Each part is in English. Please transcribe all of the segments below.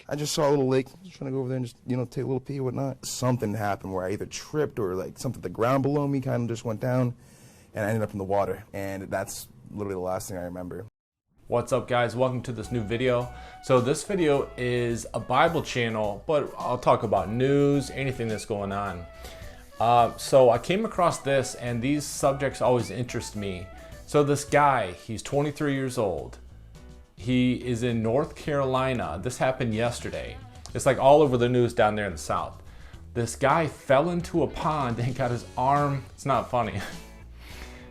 I just saw a little lake, just trying to go over there and just, take a little pee or whatnot. Something happened where I either tripped or like something, the ground below me kind of just went down and I ended up in the water. And that's literally the last thing I remember. What's up, guys? Welcome to this new video. So this video is a Bible channel, but I'll talk about news, anything that's going on. So I came across this, and these subjects always interest me. So this guy, he's 23 years old. He is in North Carolina. This happened yesterday. It's like all over the news down there in the South. This guy fell into a pond and got his arm, it's not funny.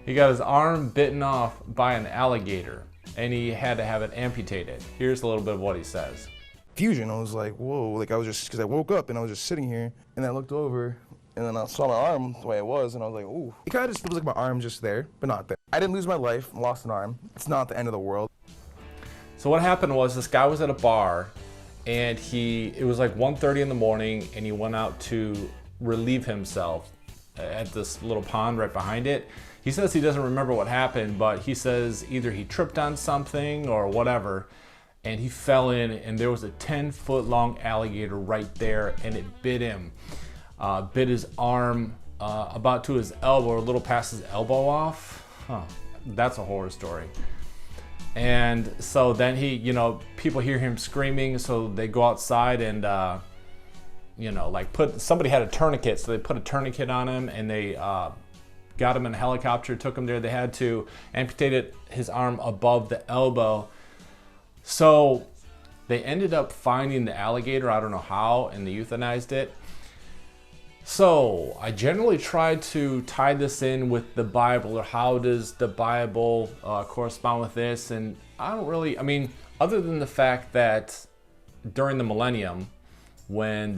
He got his arm bitten off by an alligator, and he had to have it amputated. Here's a little bit of what he says. Fusion, I was like, whoa, like I was just, because I woke up and I was just sitting here and I looked over and then I saw my arm the way it was and I was like, ooh. It kind of just was like my arm just there, but not there. I didn't lose my life, lost an arm. It's not the end of the world. So what happened was this guy was at a bar and it was like 1:30 in the morning and he went out to relieve himself at this little pond right behind it. He says he doesn't remember what happened, but he says either he tripped on something or whatever, and he fell in, and there was a 10-foot long alligator right there, and it bit him. Bit his arm about to his elbow, or a little past his elbow off. That's a horror story. And so then he, people hear him screaming, so they go outside and, somebody had a tourniquet, so they put a tourniquet on him, and they got him in a helicopter, took him there. They had to amputate his arm above the elbow. So they ended up finding the alligator, I don't know how, and they euthanized it. So I generally try to tie this in with the Bible, or how does the Bible correspond with this? And I don't really, other than the fact that during the millennium, when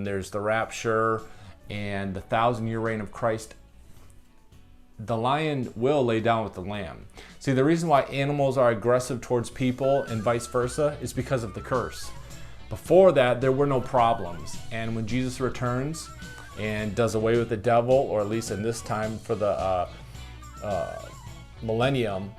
there's the rapture and the 1,000-year reign of Christ, the lion will lay down with the lamb. See, the reason why animals are aggressive towards people and vice versa is because of the curse. Before that, there were no problems. And when Jesus returns and does away with the devil, or at least in this time for the millennium,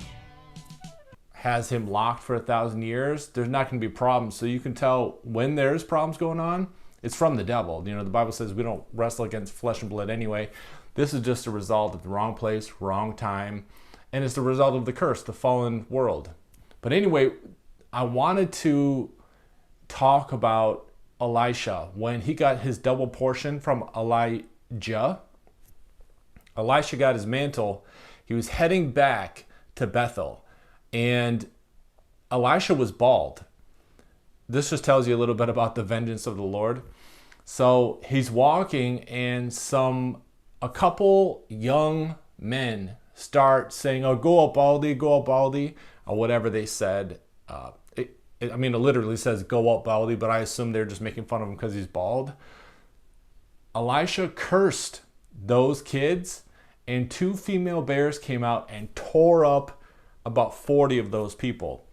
has him locked for 1,000 years, there's not going to be problems. So you can tell when there's problems going on, it's from the devil. The Bible says we don't wrestle against flesh and blood anyway. This is just a result of the wrong place, wrong time, and it's the result of the curse, the fallen world. But anyway, I wanted to talk about Elisha. When he got his double portion from Elijah, Elisha got his mantle. He was heading back to Bethel, and Elisha was bald. This just tells you a little bit about the vengeance of the Lord. So he's walking, and a couple young men start saying, "Oh, go up, Baldy, or whatever they said. It literally says, "Go up, Baldy," but I assume they're just making fun of him because he's bald. Elisha cursed those kids, and 2 female bears came out and tore up about 40 of those people.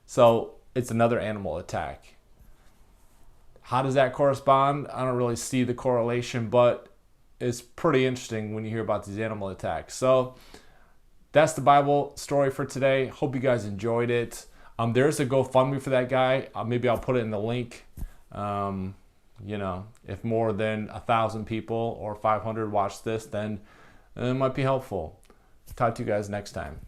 So it's another animal attack. How does that correspond? I don't really see the correlation, but it's pretty interesting when you hear about these animal attacks. So that's the Bible story for today. Hope you guys enjoyed it. There's a GoFundMe for that guy. Maybe I'll put it in the link. If more than 1,000 people or 500 watch this, then it might be helpful. Talk to you guys next time.